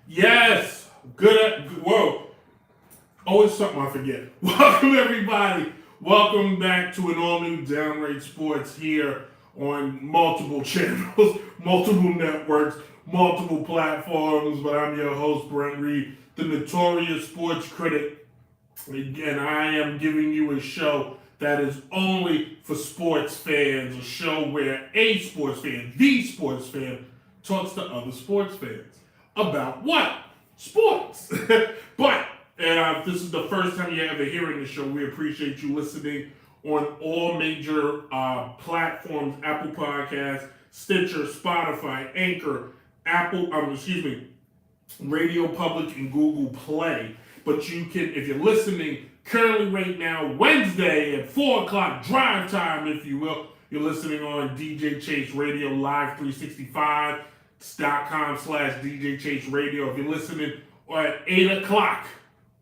Yes. Good. Whoa. Always something I forget. Welcome, everybody. Welcome back to an all-new Downright Sports here on multiple channels, multiple networks, multiple platforms. But I'm your host, Brent Reid, the Notorious Sports Critic. Again, I am giving you a show that is only for sports fans, a show where a sports fan, the sports fan, talks to other sports fans. About what? Sports. But if this is the first time you're ever hearing the show, we appreciate you listening on all major platforms: Apple Podcasts, Stitcher, Spotify, Anchor, Radio Public, and Google Play. But you can, if you're listening currently right now, Wednesday at 4 o'clock, drive time, if you will, you're listening on DJ Chase Radio Live 365.com/DJ Chase Radio. If you're listening at 8 o'clock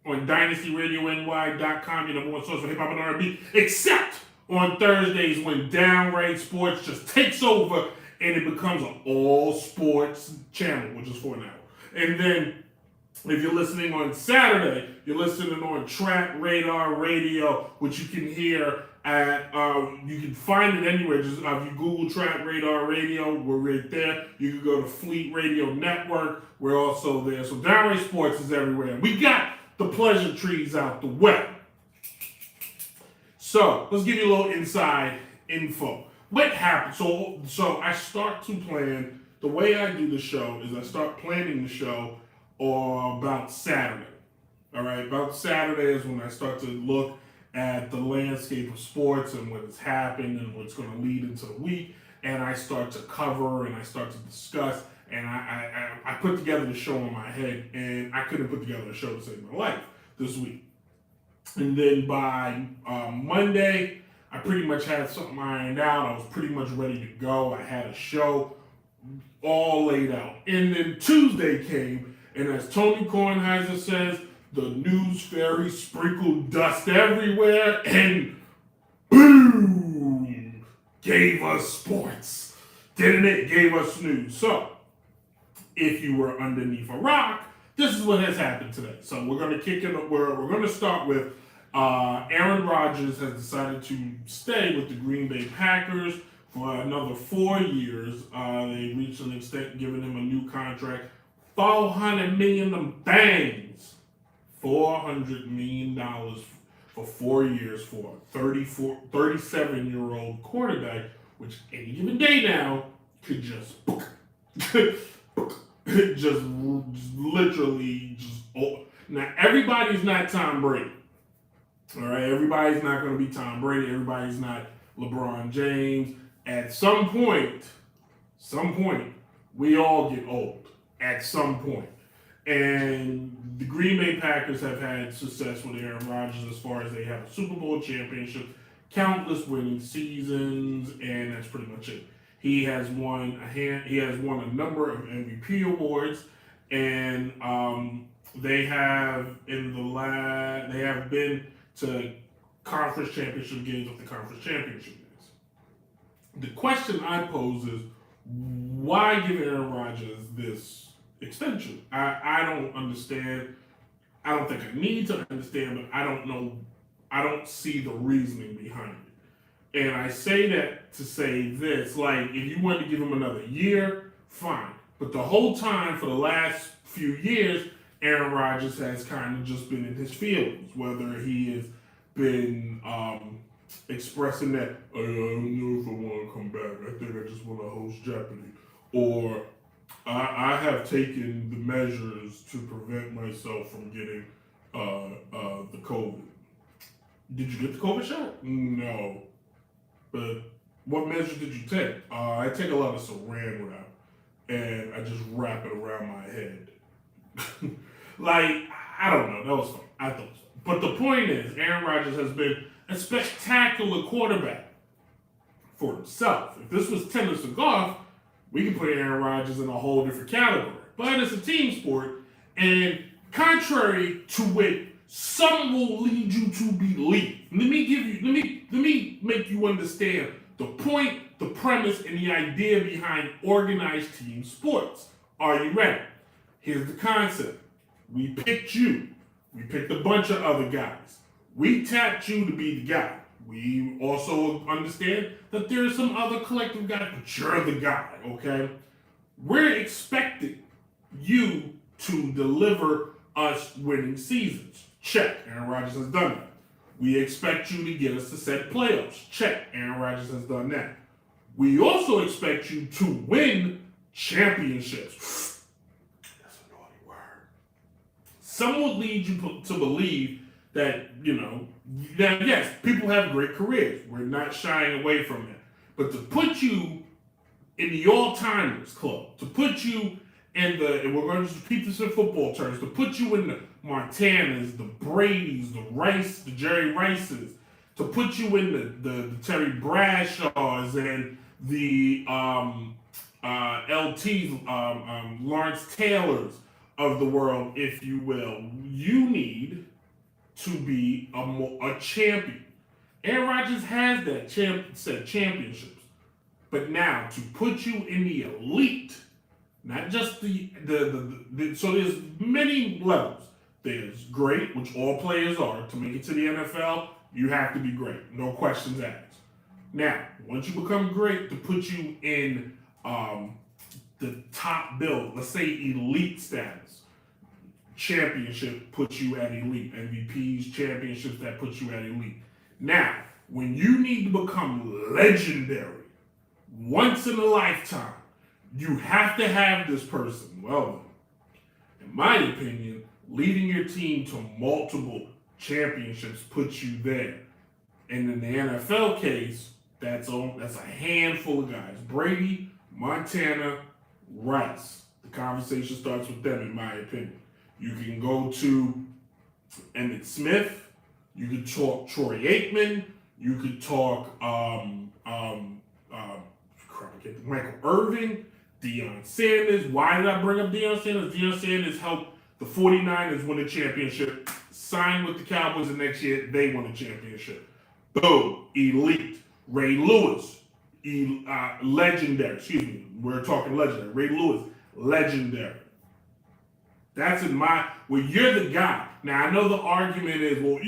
on DynastyRadioNY.com, your number one source for hip hop and R&B, except on Thursdays when Downright Sports just takes over and it becomes an all sports channel, which is for an hour. And then if you're listening on Saturday, you're listening on Track Radar Radio, which you can hear at, you can find it anywhere. Just if you Google Track Radar Radio, we're right there. You can go to Fleet Radio Network. We're also there. So Downright Sports is everywhere. We got the pleasure trees out the way. So let's give you a little inside info. What happened? So I start to plan. The way I do the show is I start planning the show or about Saturday. All right, about Saturday is when I start to look at the landscape of sports and what has happened and what's going to lead into the week, and I start to cover and I start to discuss, and I put together the show in my head, and I couldn't put together a show to save my life this week. And then by Monday, I pretty much had something ironed out. I was pretty much ready to go. I had a show all laid out. And then Tuesday came, and as Tony Kornheiser says, the news fairy sprinkled dust everywhere, and boom, gave us sports. Didn't it? Gave us news. So, if you were underneath a rock, this is what has happened today. So we're going to kick in. We're going to start with Aaron Rodgers has decided to stay with the Green Bay Packers for another 4 years. They reached an extent giving him a new contract. $400 million them bangs. $400 million for 4 years for a 37-year-old quarterback, which any given day now could just literally. Now, everybody's not Tom Brady. All right, everybody's not going to be Tom Brady. Everybody's not LeBron James. At some point, we all get old. At some point. And the Green Bay Packers have had success with Aaron Rodgers as far as they have a Super Bowl championship, countless winning seasons, and that's pretty much it. He has won a number of MVP awards, and they have been to conference championship games with the conference championship games. The question I pose is, why give Aaron Rodgers this extension? I don't understand. I don't think I need to understand, but I don't know. I don't see the reasoning behind it. And I say that to say this, like, if you wanted to give him another year, fine. But the whole time for the last few years, Aaron Rodgers has kind of just been in his feelings, whether he has been expressing that, I don't know if I want to come back. I think I just want to host Jeopardy. Or I have taken the measures to prevent myself from getting the COVID. Did you get the COVID shot? No. But what measures did you take? I take a lot of saran wrap, and I just wrap it around my head. Like, I don't know. That was fun. I thought so. But the point is, Aaron Rodgers has been a spectacular quarterback for himself. If this was tennis or golf, we can put Aaron Rodgers in a whole different category. But it's a team sport, and contrary to what some will lead you to believe, let me make you understand the point, the premise, and the idea behind organized team sports. Are you ready? Here's the concept. We picked you. We picked a bunch of other guys. We tapped you to be the guy. We also understand that there are some other collective guys, but you're the guy, okay? We're expecting you to deliver us winning seasons. Check. Aaron Rodgers has done that. We expect you to get us to set playoffs. Check. Aaron Rodgers has done that. We also expect you to win championships. That's a naughty word. Some would lead you to believe that, that yes, people have great careers. We're not shying away from that. But to put you in the all-timers club, to put you in and we're going to just repeat this in football terms, to put you in the Montanas, the Bradys, the Rice, the Jerry Rices, to put you in the Terry Bradshaws and the LTs, Lawrence Taylors of the world, if you will, you need to be a champion. Aaron Rodgers has that set championships. But now, to put you in the elite, not just so there's many levels. There's great, which all players are. To make it to the NFL, you have to be great. No questions asked. Now, once you become great, to put you in the top bill, let's say elite status. Championship puts you at elite. MVPs, championships, that puts you at elite. Now, when you need to become legendary, once in a lifetime, you have to have this person. Well, in my opinion, leading your team to multiple championships puts you there. And in the NFL case, that's a handful of guys. Brady, Montana, Rice. The conversation starts with them, in my opinion. You can go to Emmitt Smith. You could talk Troy Aikman. You could talk Michael Irvin, Deion Sanders. Why did I bring up Deion Sanders? Deion Sanders helped the 49ers win a championship, signed with the Cowboys the next year, they won a championship. Boom, elite. Ray Lewis, legendary. Excuse me, we're talking legendary. Ray Lewis, legendary. That's you're the guy. Now, I know the argument is, well,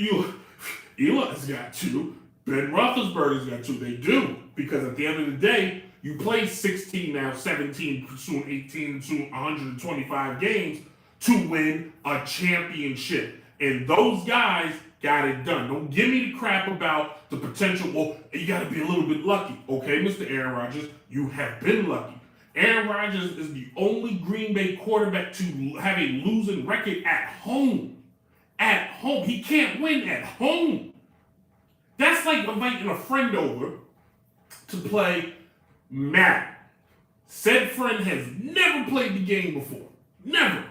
Eli's got two. Ben Roethlisberger's got two. They do. Because at the end of the day, you play 16 now, 17, soon 18, soon 125 games to win a championship. And those guys got it done. Don't give me the crap about the potential. Well, you got to be a little bit lucky. Okay, Mr. Aaron Rodgers, you have been lucky. Aaron Rodgers is the only Green Bay quarterback to have a losing record at home. At home. He can't win at home. That's like inviting a friend over to play Madden. Said friend has never played the game before. Never.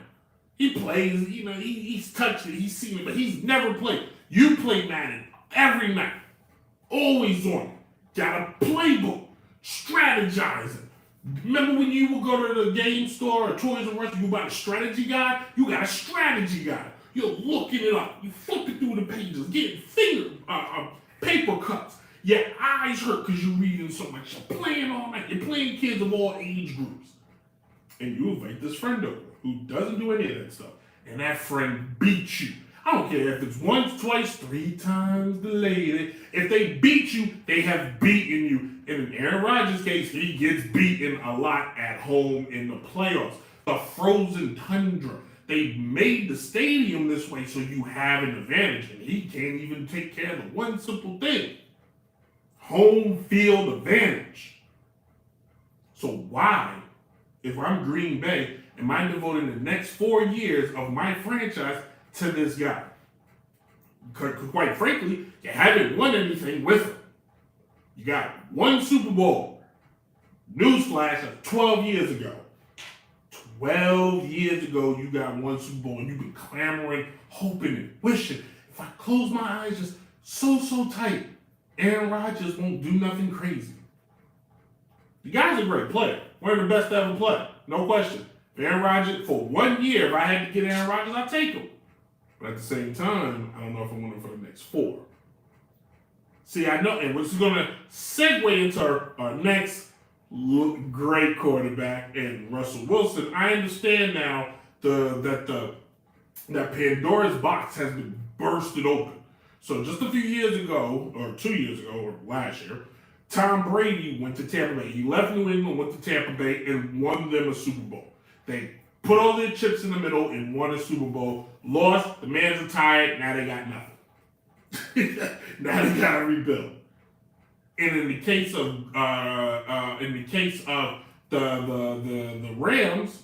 He plays, he's touched it, he's seen it, but he's never played. You play Madden every night. Always on it. Got a playbook. Strategizing. Remember when you would go to the game store or Toys R Us, you buy a strategy guide? You got a strategy guide. You're looking it up. You flipping through the pages, getting paper cuts. Your eyes hurt because you're reading so much. You're playing all night. You're playing kids of all age groups. And you invite this friend over who doesn't do any of that stuff. And that friend beats you. I don't care if it's once, twice, 3 times the lady. If they beat you, they have beaten you. In Aaron Rodgers' case, he gets beaten a lot at home in the playoffs. The frozen tundra. They made the stadium this way so you have an advantage. And he can't even take care of the one simple thing. Home field advantage. So why, if I'm Green Bay, am I devoting the next 4 years of my franchise to this guy? Quite frankly, you haven't won anything with him. You got one Super Bowl. Newsflash, of 12 years ago. 12 years ago, you got one Super Bowl, and you've been clamoring, hoping, and wishing. If I close my eyes just so tight, Aaron Rodgers won't do nothing crazy. The guy's a great player. One of the best to ever play. No question. Aaron Rodgers, for 1 year, if I had to get Aaron Rodgers, I'd take him. But at the same time, I don't know if I want him for the next 4. See, I know, and we're just going to segue into our next great quarterback, and Russell Wilson. I understand now that Pandora's box has been bursted open. So just a few years ago, or 2 years ago, or last year, Tom Brady went to Tampa Bay. He left New England, went to Tampa Bay, and won them a Super Bowl. They put all their chips in the middle and won a Super Bowl. Lost, the man's retired, now they got nothing. Now they got to rebuild. And in the case of the Rams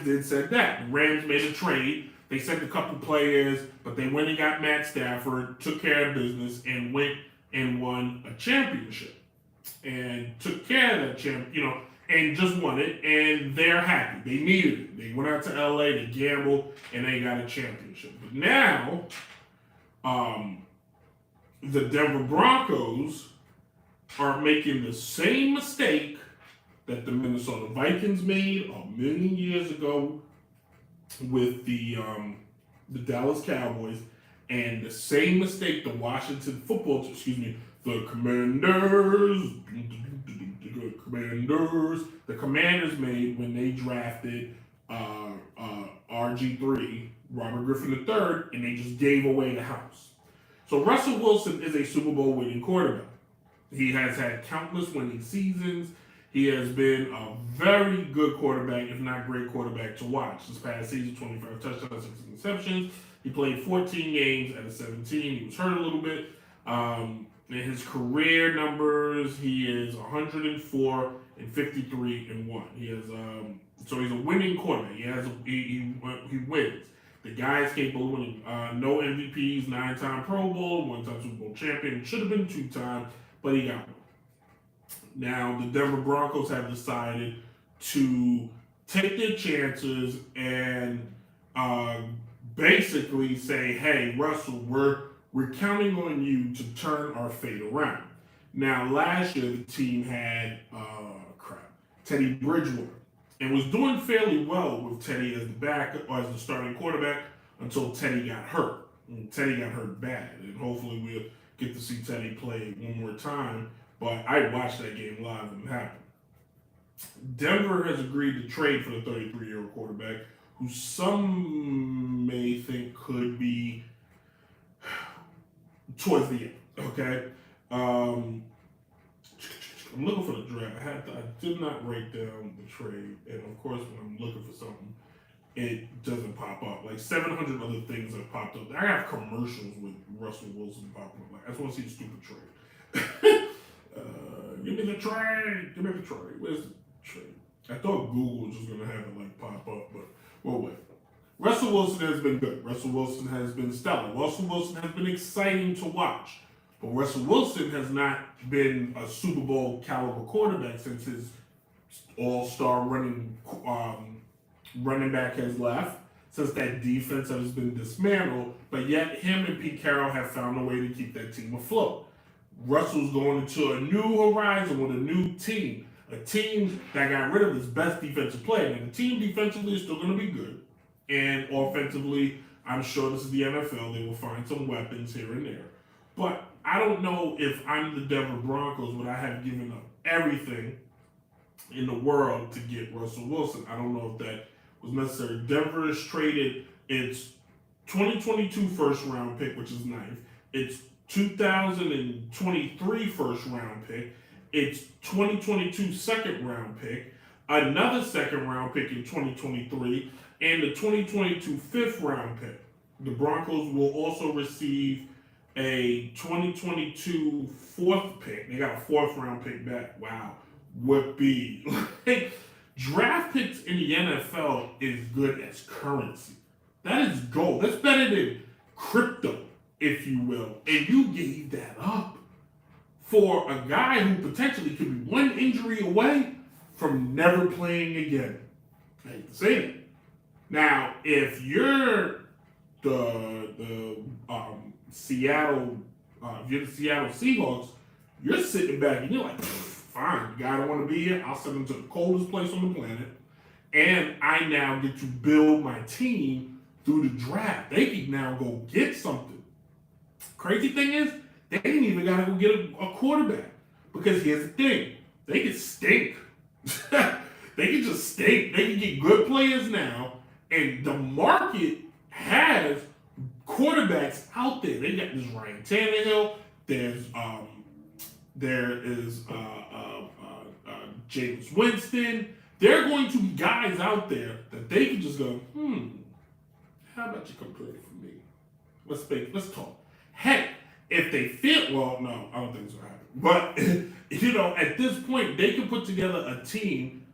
did said that. The Rams made a trade. They sent a couple players, but they went and got Matt Stafford, took care of business, and went and won a championship. And took care of that and just won it, and they're happy. They needed it. They went out to LA, they gambled, and they got a championship. But now, the Denver Broncos are making the same mistake that the Minnesota Vikings made a million years ago with the Dallas Cowboys, and the same mistake the Commanders made when they drafted RG3, Robert Griffin III, and they just gave away the house. So Russell Wilson is a Super Bowl winning quarterback. He has had countless winning seasons. He has been a very good quarterback, if not great quarterback to watch. This past season, 25 touchdowns, 6 interceptions. He played 14 games out of 17. He was hurt a little bit. In his career numbers, he is 104 and 53 and 1. He has so he's a winning quarterback. He wins. The guy is capable of winning. No MVPs, 9-time Pro Bowl, 1-time Super Bowl champion. Should have been 2-time, but he got one. Now, the Denver Broncos have decided to take their chances and basically say, hey, Russell, we're counting on you to turn our fate around. Now, last year, the team had Teddy Bridgewater, and was doing fairly well with Teddy as the backup or as the starting quarterback until Teddy got hurt. And Teddy got hurt bad, and hopefully we'll get to see Teddy play one more time. But I watched that game live when it happened. Denver has agreed to trade for the 33-year-old quarterback, who some may think could be towards the end. Okay, I'm looking for the draft. I did not write down the trade, and of course, when I'm looking for something, it doesn't pop up. Like 700 other things have popped up. I have commercials with Russell Wilson popping up. Like, I just want to see the stupid trade. Give me the trade. Give me the trade. Where's the trade? I thought Google was just gonna have it like pop up, but well, wait. Russell Wilson has been good. Russell Wilson has been stellar. Russell Wilson has been exciting to watch. But Russell Wilson has not been a Super Bowl caliber quarterback since his all-star running back has left, since that defense has been dismantled. But yet him and Pete Carroll have found a way to keep that team afloat. Russell's going into a new horizon with a new team. A team that got rid of his best defensive player. And the team defensively is still going to be good. And offensively, I'm sure this is the NFL. They will find some weapons here and there. But I don't know if I'm the Denver Broncos, would I have given up everything in the world to get Russell Wilson. I don't know if that was necessary. Denver has traded its 2022 first round pick, which is ninth. Its 2023 first round pick. Its 2022 second round pick. Another second round pick in 2023. And the 2022 fifth round pick. The Broncos will also receive a 2022 fourth pick. They got a fourth round pick back. Wow. Whoopee. Draft picks in the NFL is good as currency. That is gold. That's better than crypto, if you will. And you gave that up for a guy who potentially could be one injury away from never playing again. I hate to say that. Now, if you're the Seattle Seahawks, you're sitting back and you're like, fine, the guy don't want to be here. I'll send him to the coldest place on the planet, and I now get to build my team through the draft. They can now go get something. Crazy thing is, they ain't even got to go get a quarterback, because here's the thing: they can stink. They can just stink. They can get good players now, And the market has quarterbacks out there. They got this Ryan Tannehill. There is James Winston. There are going to be guys out there that they can just go, how about you come play for me? Let's talk. Heck, if they feel, well, no, I don't think it's going to happen. But, at this point, they can put together a team,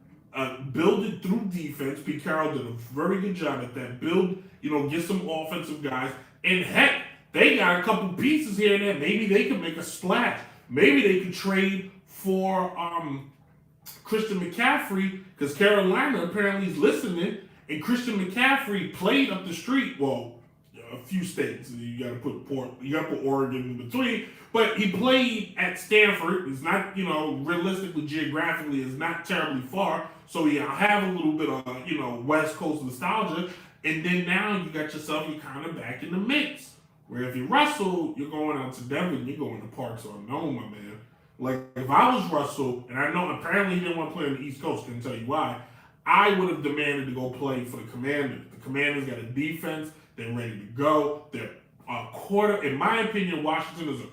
build it through defense. Pete Carroll did a very good job at that. Get some offensive guys. And heck, they got a couple pieces here and there. Maybe they can make a splash. Maybe they could trade for Christian McCaffrey, because Carolina apparently is listening, and Christian McCaffrey played up the street. Well, a few states. You got to put Oregon in between. But he played at Stanford. It's not, realistically, geographically, it's not terribly far. So you have a little bit of, West Coast nostalgia. And then now you got yourself, you're kind of back in the mix. Where if you Russell, you're going out to Denver and you're going to Parks Unknown, my man. Like, if I was Russell, and I know apparently he didn't want to play on the East Coast, couldn't tell you why, I would have demanded to go play for the Commanders. The Commanders got a defense. They're ready to go. They're in my opinion, Washington is an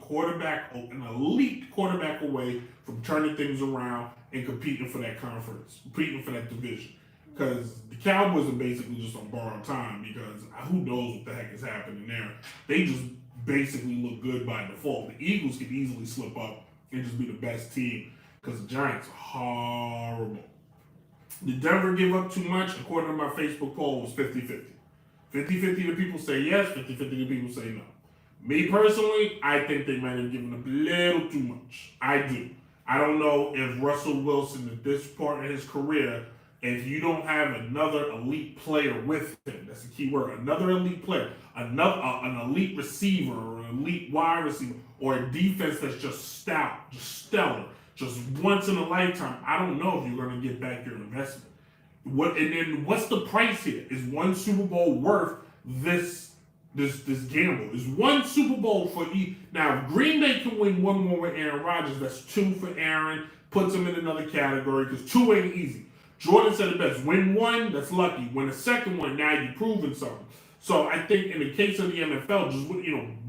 elite quarterback away from turning things around and competing for that conference, competing for that division. Because the Cowboys are basically just on borrowed time, because who knows what the heck is happening there. They just basically look good by default. The Eagles could easily slip up and just be the best team, because the Giants are horrible. Did Denver give up too much? According to my Facebook poll, it was 50-50. 50-50 the people say yes, 50-50 the people say no. Me personally, I think they might have given up a little too much. I do. I don't know if Russell Wilson at this part in his career, if you don't have another elite player with him, that's the key word, another elite player, an elite receiver or an elite wide receiver, or a defense that's just stout, just stellar, just once in a lifetime, I don't know if you're going to get back your investment. And then what's the price here? Is one Super Bowl worth this gamble? Is one Super Bowl for now? If Green Bay can win one more with Aaron Rodgers, that's two for Aaron. Puts him in another category, because two ain't easy. Jordan said it best: win one, that's lucky. Win a second one, now you're proving something. So I think in the case of the NFL,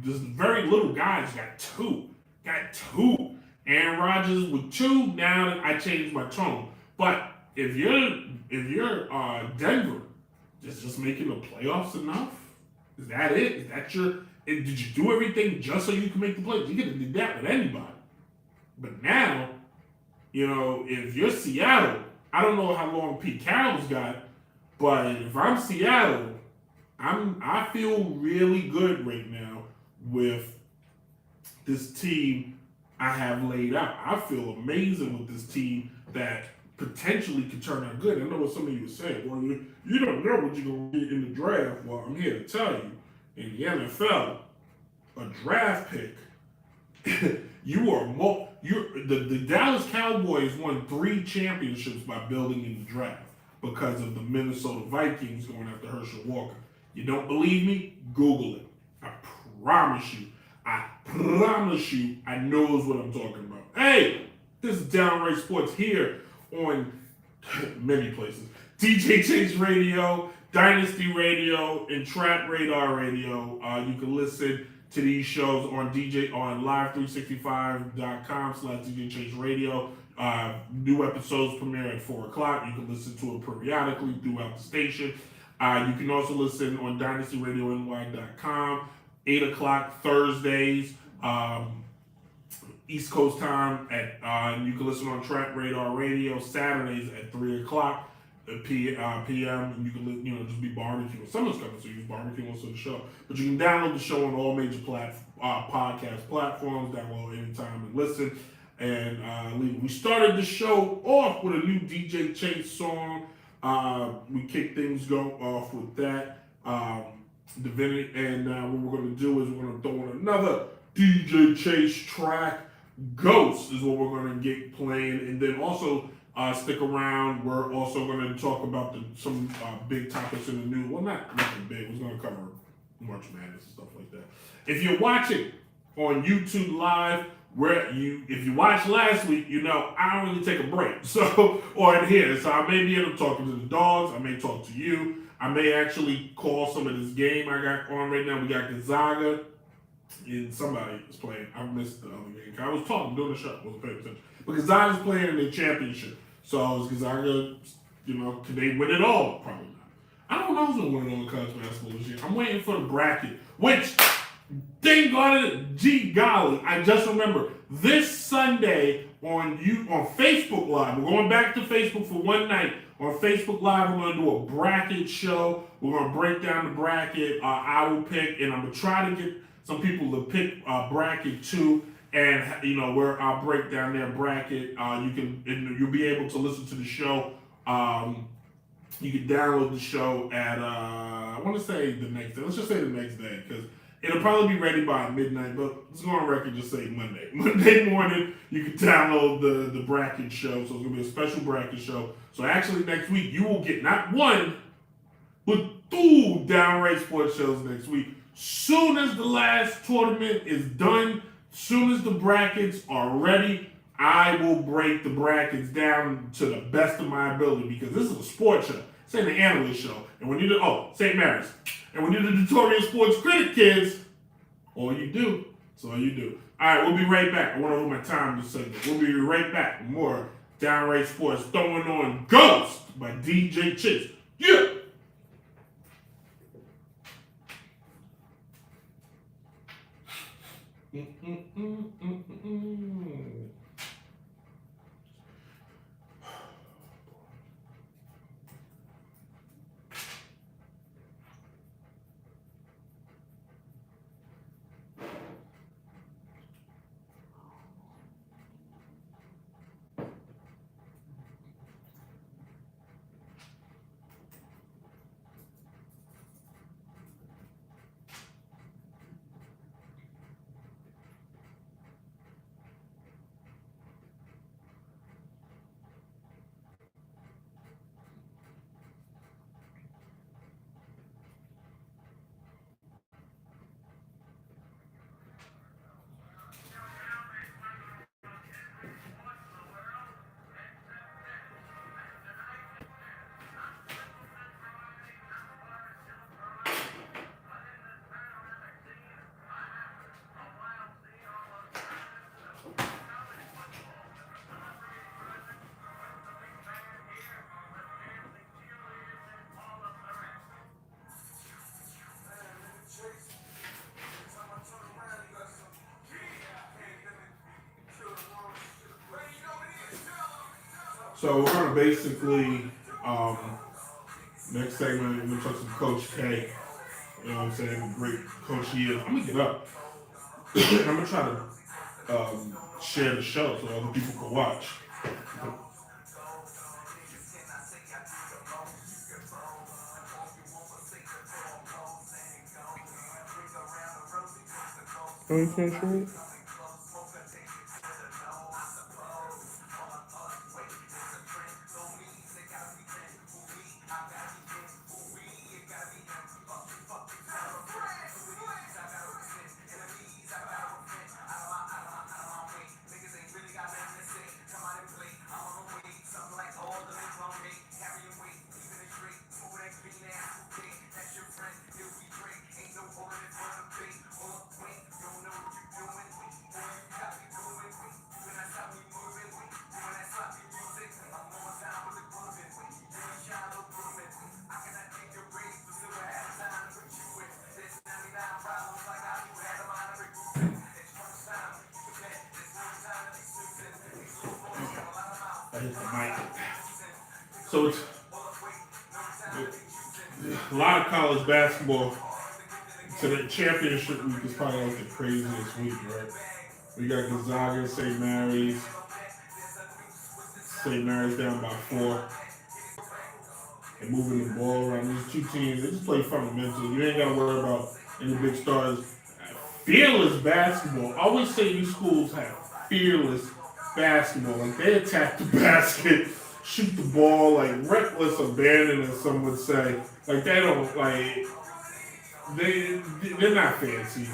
just very little guys got two. Aaron Rodgers with two. Now I changed my tone, but. If you're Denver, is just making the playoffs enough? Is that it? Is that did you do everything just so you can make the playoffs? You could have did that with anybody. But now, if you're Seattle, I don't know how long Pete Carroll's got, but if I'm Seattle, I feel really good right now with this team I have laid out. I feel amazing with this team that potentially could turn out good. I know what some of you are saying. Well, you don't know what you're going to get in the draft. Well, I'm here to tell you, in the NFL, a draft pick, the Dallas Cowboys won 3 championships by building in the draft because of the Minnesota Vikings going after Herschel Walker. You don't believe me? Google it. I promise you, I knows what I'm talking about. Hey, this is Downright Sports here on many places. DJ Chase Radio, Dynasty Radio, and Trap Radar Radio. You can listen to these shows on live365.com/DJ Chase Radio. New episodes premiere at 4 o'clock. You can listen to it periodically throughout the station. You can also listen on DynastyRadioNY.com, 8 o'clock Thursdays. East Coast time you can listen on Trap Radar Radio Saturdays at 3 o'clock p.m. And you can just be barbecuing. Summer's coming, so you can barbecue also the show. But you can download the show on all major podcast platforms. Download anytime and listen. And we started the show off with a new DJ Chase song. We kicked things off with that. Divinity, and what we're going to do is we're going to throw in another DJ Chase track. Ghost is what we're going to get playing, and then also stick around. We're also going to talk about some big topics in the news. Well, nothing big. We're going to cover March Madness and stuff like that. If you're watching on YouTube Live, if you watched last week, I don't really take a break. So, or in here, so I may be able to talk to the dogs. I may talk to you. I may actually call some of this game I got on right now. We got Gonzaga and somebody is playing. I missed the other game. I was talking during the show. I wasn't paying attention. But Gonzaga's playing in the championship. So is Gonzaga, can they win it all? Probably not. I don't know who's going to win it all in college basketball this year. I'm waiting for the bracket, which, thank God, gee golly, I just remember this Sunday on Facebook Live. We're going back to Facebook for one night. On Facebook Live, we're going to do a bracket show. We're going to break down the bracket. I will pick, and I'm going to try to get some people to pick bracket 2, and where I'll break down their bracket. You'll be able to listen to the show. You can download the show at I want to say the next day. Let's just say the next day, because it'll probably be ready by midnight. But let's go on record, just say Monday. Monday morning, you can download the bracket show. So it's gonna be a special bracket show. So actually, next week you will get not one, but 2 downright sports shows next week. Soon as the last tournament is done, soon as the brackets are ready, I will break the brackets down to the best of my ability, because this is a sports show. This ain't an analyst show. And when you do, St. Mary's. And when you're the Notorious Sports Critic, kids, all you do. That's all you do. All right, we'll be right back. I want to hold my time this segment. We'll be right back with more Downright Sports Throwing on Ghost by DJ Chicks. Yeah! So we're gonna basically next segment we're gonna talk some Coach K. You know what I'm saying? Great coach he is. I'm gonna get up. I'm gonna try to share the show so other people can watch. Oh, you can't share it? So it's a lot of college basketball. So the championship week is probably like the craziest week, right? We got Gonzaga, St. Mary's. St. Mary's down by 4. And moving the ball around. These two teams, they just play fundamental. You ain't got to worry about any big stars. Fearless basketball. I always say these schools have fearless basketball. Like, they attack the basket, shoot the ball, like reckless abandon, as some would say. Like, they don't, like, they're not fancy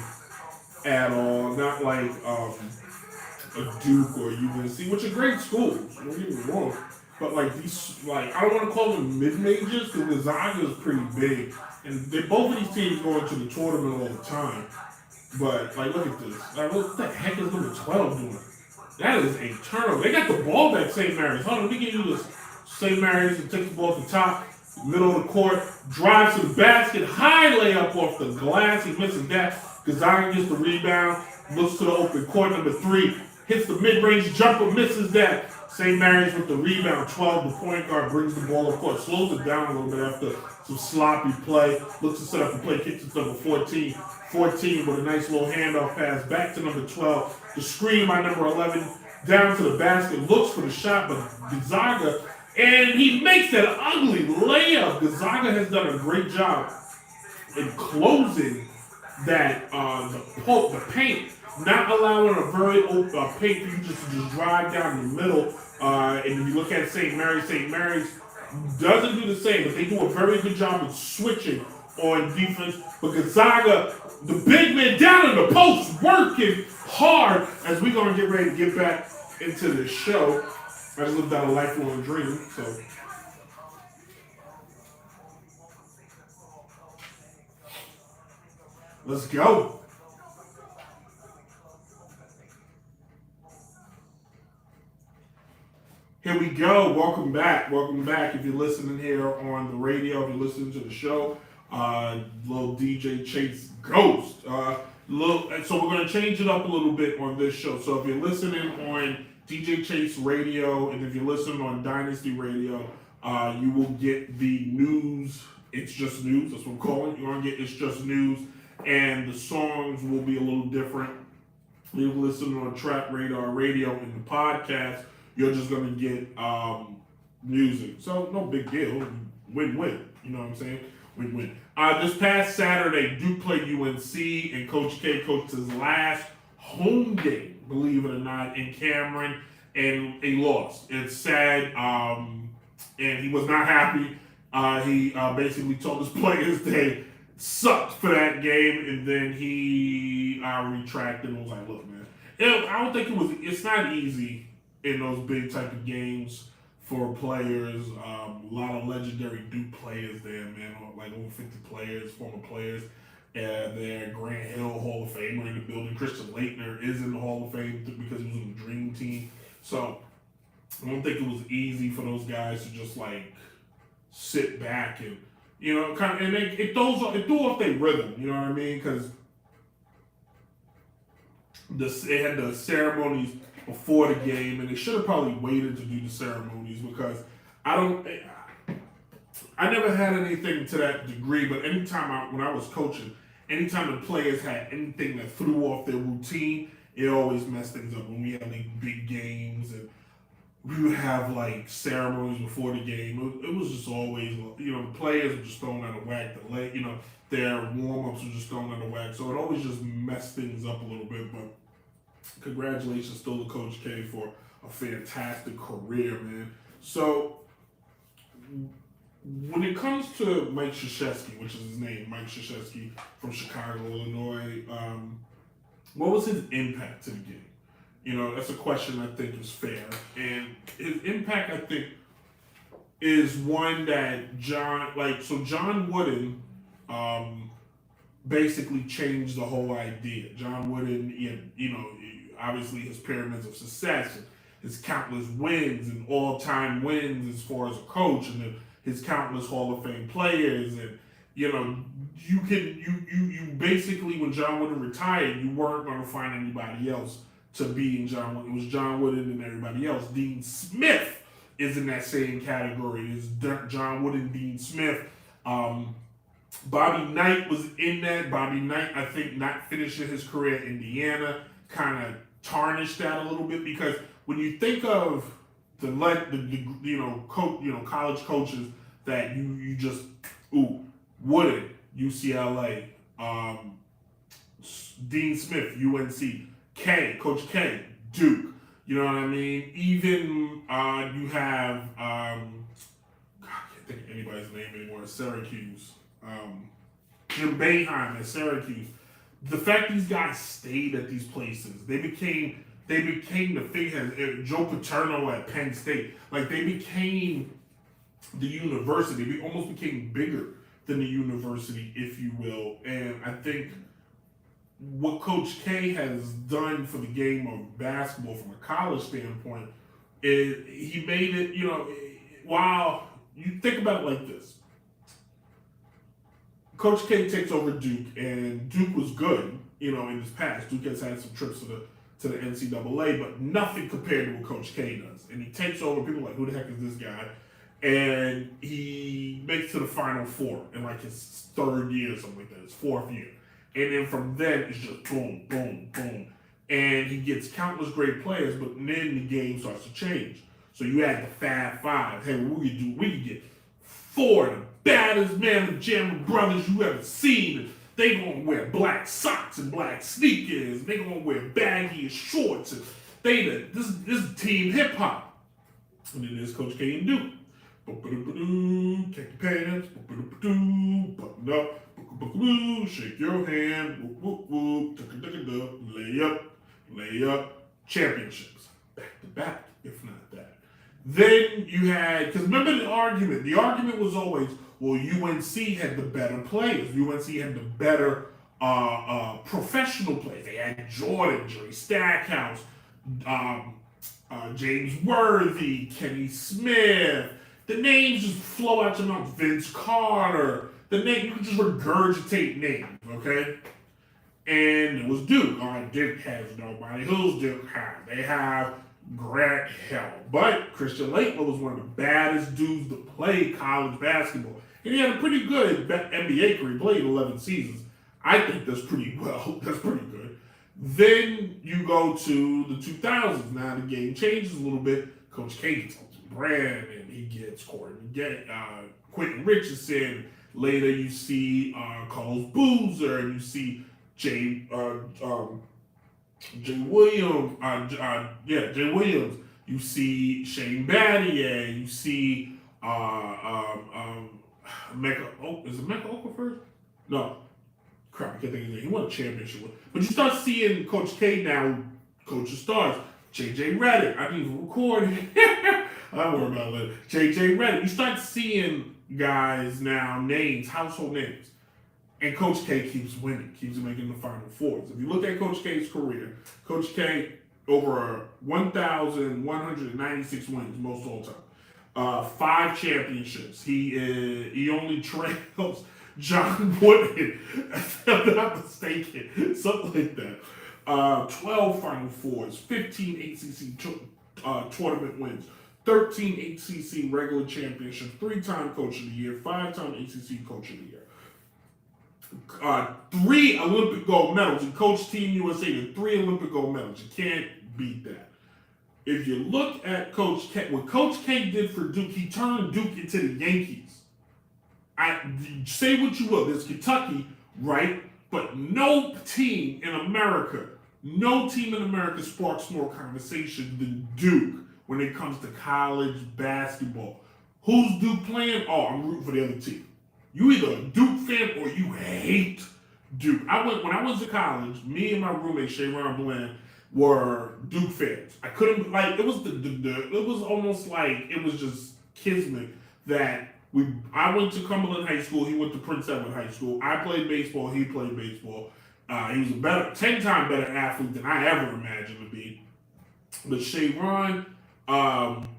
at all. Not like a Duke or UNC, which are great schools. Don't get me wrong. But like these, like I don't want to call them mid majors because Gonzaga is pretty big, and both of these teams go into the tournament all the time. But like, look at this. Like, what the heck is number 12 doing? That is a turnover. They got the ball back, St. Mary's. Hold on, let me give you this. St. Mary's and takes the ball at the top, middle of the court, drives to the basket, high layup off the glass. He misses that. Gonzaga gets the rebound, looks to the open court. Number 3 hits the mid-range jumper, misses that. St. Mary's with the rebound. 12, the point guard brings the ball up court, slows it down a little bit after some sloppy play. Looks to set up the play, kicks it to number 14. 14 with a nice little handoff pass back to number 12. The screen by number 11 down to the basket, looks for the shot, but Gonzaga, and he makes that ugly layup. Gonzaga has done a great job in closing that the paint, not allowing a very open paint for you just to just drive down the middle. And if you look at St. Mary's doesn't do the same, but they do a very good job of switching on defense. But Gonzaga, the big man down in the post, working hard as we're going to get ready to get back into this show. I just lived out a lifelong dream, so. Let's go. Here we go. Welcome back. Welcome back. If you're listening here on the radio, if you're listening to the show, little DJ Chase Ghost. So we're going to change it up a little bit on this show. So if you're listening on DJ Chase Radio, and if you're listening on Dynasty Radio, you will get the news. It's just news. That's what I'm calling it. You're going to get It's Just News. And the songs will be a little different. You're listening on Trap Radar Radio in the podcast. You're just going to get music. So no big deal. Win-win. You know what I'm saying? Win-win. This past Saturday, Duke played UNC, and Coach K coached his last home game, believe it or not, in Cameron, and he lost. It's sad, and he was not happy. He basically told his players they sucked for that game, and then he retracted and was like, look, man, I don't think it's not easy in those big type of games for players. A lot of legendary Duke players there, man, like over 50 players, former players. There, Grant Hill, Hall of Famer in the building. Christian Laettner is in the Hall of Fame because he was in the Dream Team. So I don't think it was easy for those guys to just like sit back and, you know, kind of, and it threw off their rhythm. You know what I mean? Because they had the ceremonies before the game, and they should have probably waited to do the ceremonies because I never had anything to that degree. But anytime when I was coaching, anytime the players had anything that threw off their routine, it always messed things up. When we had like big games and we would have like ceremonies before the game, it was just always, you know, the players were just thrown out of whack. Their warm-ups were just thrown out of whack. So it always just messed things up a little bit. But congratulations still to Coach K for a fantastic career, man. So when it comes to Mike Krzyzewski, which is his name, Mike Krzyzewski from Chicago, Illinois, what was his impact to the game? You know, that's a question I think is fair. And his impact, I think, is one that John Wooden basically changed the whole idea. John Wooden, you know, obviously his pyramids of success, and his countless wins and all-time wins as far as a coach, and his countless Hall of Fame players, and you know, you basically, when John Wooden retired, you weren't going to find anybody else to be in John Wooden. It was John Wooden and everybody else. Dean Smith is in that same category. It's John Wooden, Dean Smith. Bobby Knight was in that. Bobby Knight, I think, not finishing his career at Indiana kind of tarnished that a little bit, because when you think of the college coaches that you just Wooden, UCLA, Dean Smith, UNC, Coach K, Duke. You know what I mean? Even you have I can't think of anybody's name anymore. Syracuse, Jim Boeheim at Syracuse. The fact these guys stayed at these places, they became They became the figureheads. Joe Paterno at Penn State. Like, they became the university. They almost became bigger than the university, if you will. And I think what Coach K has done for the game of basketball from a college standpoint is he made it, while you think about it like this. Coach K takes over Duke, and Duke was good, in his past. Duke has had some trips to the NCAA, but nothing compared to what Coach K does. And he takes over, people are like, who the heck is this guy? And he makes to the Final Four in like his third year or something like that, his fourth year. And then from then, it's just boom, boom, boom. And he gets countless great players, but then the game starts to change. So you add the Fab Five. Hey, what we could do? We could get 4 of the baddest man jammer brothers you ever seen. They gonna wear black socks and black sneakers. They gonna wear baggy shorts. And this is team hip hop. And then there's Coach K and Duke. Take your pants, button up, shake your hand, lay up, championships, back to back, if not that. Then you had, because remember the argument was always, well, UNC had the better players. UNC had the better professional players. They had Jordan, Jerry Stackhouse, James Worthy, Kenny Smith. The names just flow out your mouth. Vince Carter. The name, you can just regurgitate names, okay? And it was Duke. All right, Duke has nobody. Who's Duke have? They have Grant Hill. But Christian Laettner was one of the baddest dudes to play college basketball. And he had a pretty good NBA career. He played 11 seasons. I think that's pretty well. That's pretty good. Then you go to the 2000s. Now the game changes a little bit. Coach K gets Brent, and he gets Quentin Richardson. Later, you see Carlos Boozer, and you see Jay Williams. Jay Williams. You see Shane Battier. You see is it Mecca Okafor? No, crap, I can't think of his name. He won a championship. But you start seeing Coach K now coach the stars. JJ Redick. I didn't even record it. I don't worry about it later. JJ Redick. You start seeing guys now, names, household names. And Coach K keeps winning, keeps making the Final Fours. If you look at Coach K's career, Coach K over 1,196 wins, most all time. 5 championships. He only trails John Wooden, if I'm not mistaken, something like that. 12 Final Fours, 15 ACC tournament wins, 13 ACC regular championships, 3-time Coach of the Year, 5-time ACC Coach of the Year. 3 Olympic gold medals. And Coach Team USA and 3 Olympic gold medals. You can't beat that. If you look at Coach K, what Coach K did for Duke, he turned Duke into the Yankees. Say what you will, there's Kentucky, right? But no team in America sparks more conversation than Duke when it comes to college basketball. Who's Duke playing? Oh, I'm rooting for the other team. You either a Duke fan or you hate Duke. When I went to college, me and my roommate, Shayron Bland, were Duke fans. I couldn't, like, it was it was almost like it was just kismet that I went to Cumberland High School, he went to Prince Edward High School. I played baseball, he played baseball. He was a 10-time better athlete than I ever imagined to be. But Shayron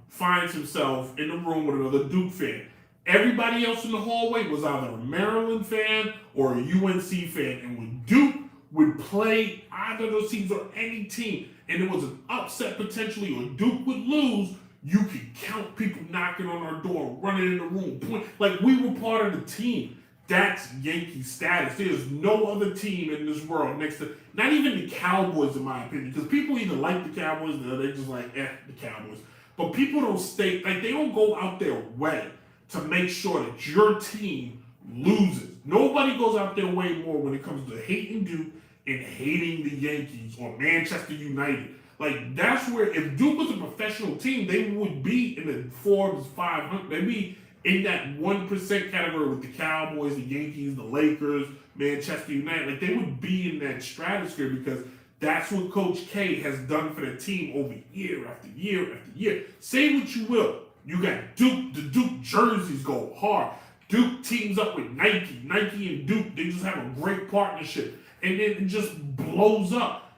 finds himself in the room with another Duke fan. Everybody else in the hallway was either a Maryland fan or a UNC fan. And when Duke would play either of those teams or any team, and it was an upset potentially, or Duke would lose, you could count people knocking on our door, running in the room, like we were part of the team. That's Yankee status. There's no other team in this world next to, not even the Cowboys in my opinion, because people either like the Cowboys or they're just like, the Cowboys. But people don't stay, like they don't go out their way to make sure that your team loses. Nobody goes out their way more when it comes to hating Duke and hating the Yankees or Manchester United. Like, that's where, if Duke was a professional team, they would be in the Forbes 500. They'd be in that 1% category with the Cowboys, the Yankees, the Lakers, Manchester United. Like, they would be in that stratosphere because That's what Coach K has done for the team over year after year after year. Say what you will. You got Duke. The Duke jerseys go hard. Duke teams up with Nike. Nike and Duke, they just have a great partnership. And then it just blows up.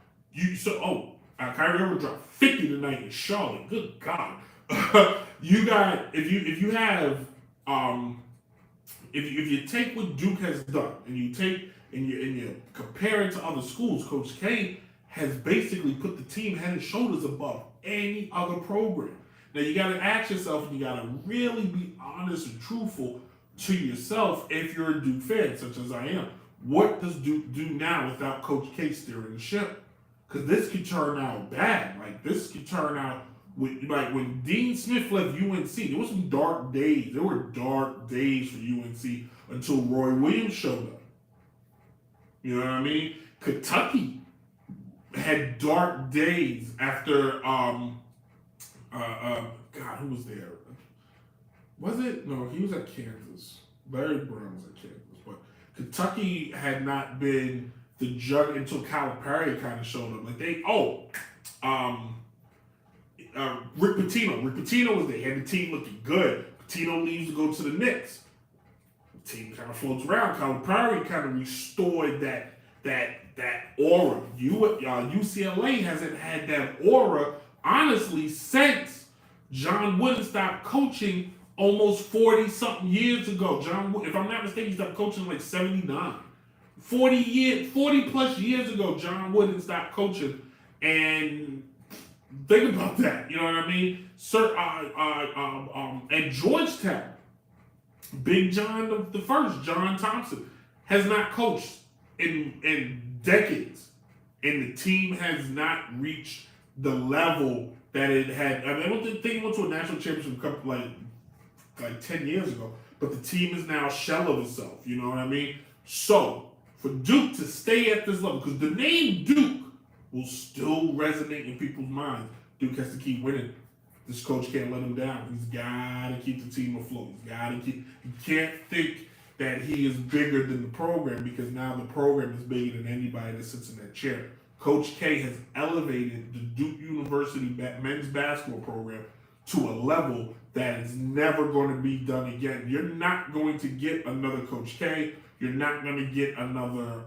Kyrie Irving dropped 50 tonight in Charlotte. Good God. You got, if you have, if you take what Duke has done and you take and you compare it to other schools, Coach K has basically put the team head and shoulders above any other program. Now you got to ask yourself, and you got to really be honest and truthful to yourself if you're a Duke fan, such as I am. What does Duke do now without Coach K steering the ship? Because this could turn out bad. Like, this could turn out like when Dean Smith left UNC, there were some dark days. There were dark days for UNC until Roy Williams showed up. You know what I mean? Kentucky had dark days after God, who was there? Was it? No, he was at Kansas. Larry Brown was at Kansas. But Kentucky had not been the jug until Calipari kind of showed up. Like Rick Pitino. Rick Pitino was there. He had the team looking good. Pitino leaves to go to the Knicks. The team kind of floats around. Calipari kind of restored that aura. UCLA hasn't had that aura, honestly, since John Wooden stopped coaching almost 40-something years ago. If I'm not mistaken, he stopped coaching like 79. 40 plus years ago, John Wooden stopped coaching. And think about that, you know what I mean? At Georgetown, Big John the First, John Thompson, has not coached in decades. And the team has not reached the level that it had. I mean, I don't think it went to a national championship like 10 years ago, but the team is now a shell of itself, you know what I mean? So, for Duke to stay at this level, because the name Duke will still resonate in people's minds. Duke has to keep winning. This coach can't let him down. He's got to keep the team afloat. He can't think that he is bigger than the program, because now the program is bigger than anybody that sits in that chair. Coach K has elevated the Duke University men's basketball program to a level that is never going to be done again. You're not going to get another Coach K. You're not going to get another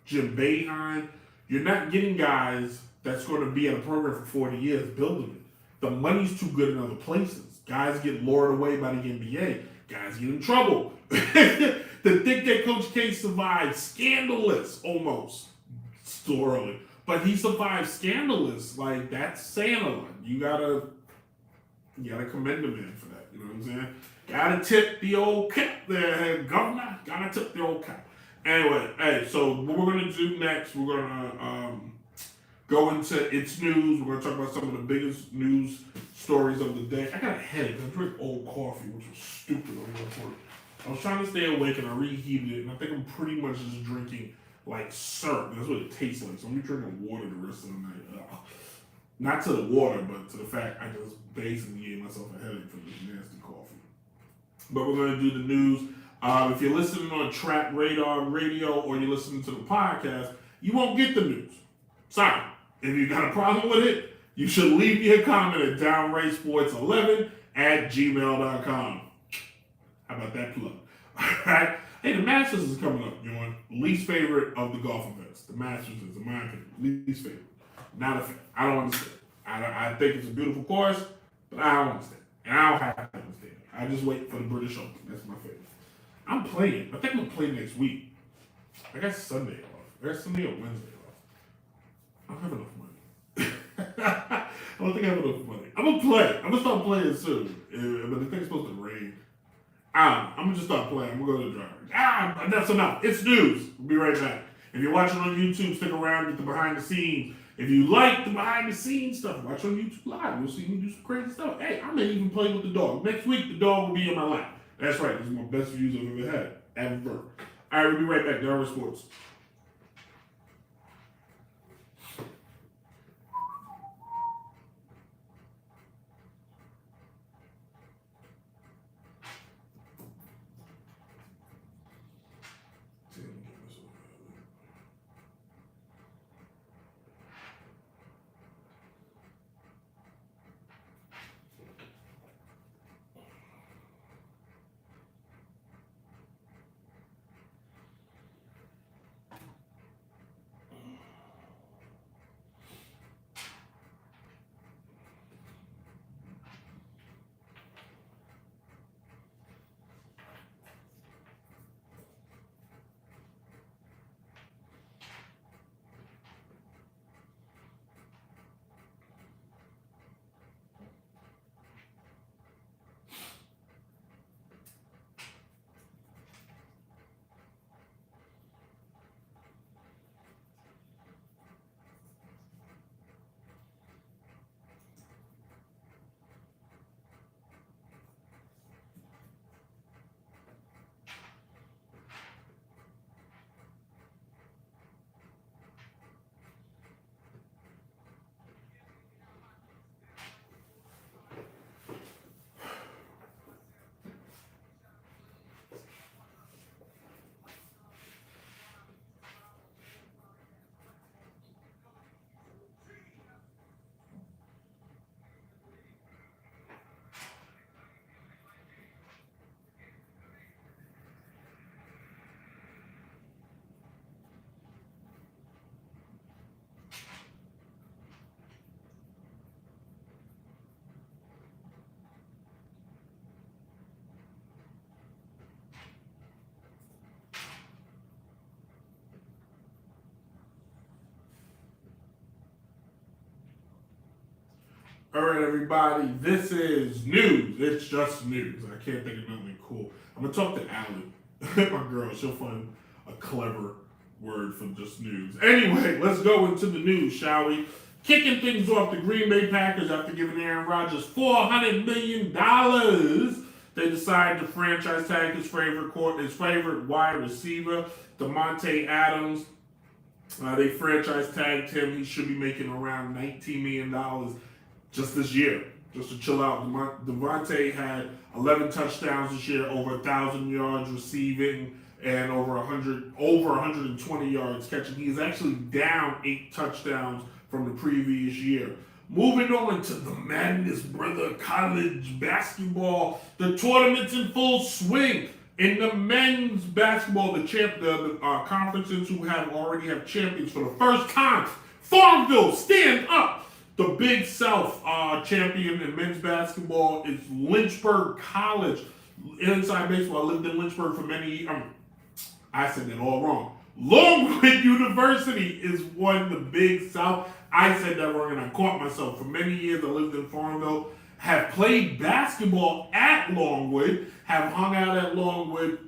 Jim Boeheim. You're not getting guys that's going to be at a program for 40 years building it. The money's too good in other places. Guys get lured away by the NBA. Guys get in trouble. To think that Coach K survived scandalous, almost, still early, but he survived scandalous. Like, that's saying a lot. You gotta commend the man for that. You know what I'm saying? Gotta tip the old cap there, governor. Gotta tip the old cap. Anyway, hey, so what we're gonna do next, we're gonna go into It's News. We're gonna talk about some of the biggest news stories of the day. I got a headache. I drink old coffee, which was stupid on my part. I was trying to stay awake and I reheated it, and I think I'm pretty much just drinking like syrup. That's what it tastes like. So I'm drinking water the rest of the night. Not to the water, but to the fact I just basically gave myself a headache from this nasty coffee. But we're gonna do the news. If you're listening on Trap Radar Radio or you're listening to the podcast, you won't get the news. Sorry. If you got a problem with it, you should leave me a comment at downraysports11@gmail.com. How about that plug? All right. Hey, the Masters is coming up, you know. Least favorite of the golf events. The Masters is, in my opinion, least favorite. Not a fan. I don't understand. I think it's a beautiful course, but I don't understand. And I don't have to understand. I just wait for the British Open. That's my favorite. I'm playing. I think I'm going to play next week. I got Sunday off. I got Sunday or Wednesday off. I don't have enough money. I don't think I have enough money. I'm going to play. I'm going to start playing soon. But the thing's supposed to rain. I'm going to just start playing. I'm going to go to the driver. That's enough. It's news. We'll be right back. If you're watching on YouTube, stick around, get the behind the scenes. If you like the behind the scenes stuff, watch on YouTube Live. You'll see me do some crazy stuff. Hey, I may even play with the dog. Next week, the dog will be in my lap. That's right. This is my best views I've ever had. Ever. All right, we'll be right back. Notorious Sports. All right, everybody, this is news. It's just news. I can't think of nothing cool. I'm going to talk to Allie, my girl. She'll find a clever word for just news. Anyway, let's go into the news, shall we? Kicking things off, the Green Bay Packers, after giving Aaron Rodgers $400 million, they decided to franchise tag his favorite wide receiver, Davante Adams. They franchise tagged him. He should be making around $19 million just this year, just to chill out. Davante had 11 touchdowns this year, over 1,000 yards receiving, and over 120 yards catching. He's actually down 8 touchdowns from the previous year. Moving on to the madness, brother, college basketball. The tournament's in full swing. In the men's basketball, the conferences who already have champions for the first time. Farmville, stand up! The Big South champion in men's basketball is Lynchburg College. Inside baseball, I lived in Lynchburg for many years. I said that all wrong. Longwood University is won the Big South. I said that wrong and I caught myself. For many years, I lived in Farmville, have played basketball at Longwood, have hung out at Longwood.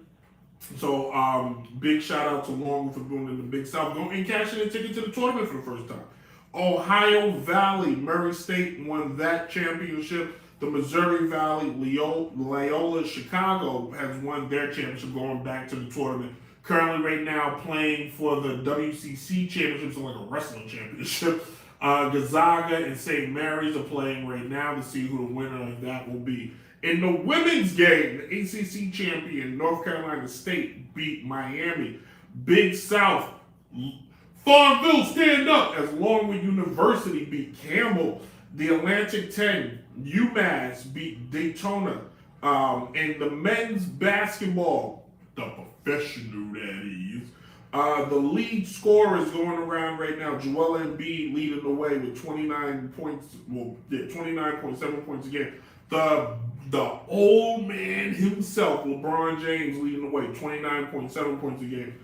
So, big shout out to Longwood for doing in the Big South. Going and cashing a ticket to the tournament for the first time. Ohio Valley, Murray State won that championship. The Missouri Valley, Loyola Chicago has won their championship, going back to the tournament. Currently, right now, playing for the WCC championship, so like a wrestling championship. Gonzaga and St. Mary's are playing right now to see who the winner of that will be. In the women's game, the ACC champion North Carolina State beat Miami. Big South, Farmville, stand up, as Longwood University beat Campbell. The Atlantic 10, UMass beat Daytona. In the men's basketball, the professional that is, the lead scorer is going around right now. Joel Embiid leading the way with 29 points. Well, yeah, 29.7 points a game. The old man himself, LeBron James, leading the way, 29.7 points a game.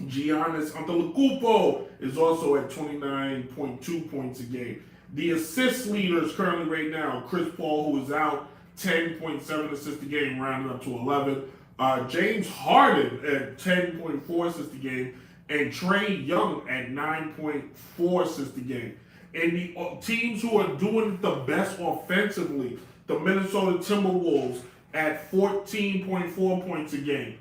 Giannis Antetokounmpo is also at 29.2 points a game. The assist leaders currently right now, Chris Paul, who is out, 10.7 assists a game, rounded up to 11. James Harden at 10.4 assists a game, and Trae Young at 9.4 assists a game. And the teams who are doing it the best offensively, the Minnesota Timberwolves at 14.4 points a game.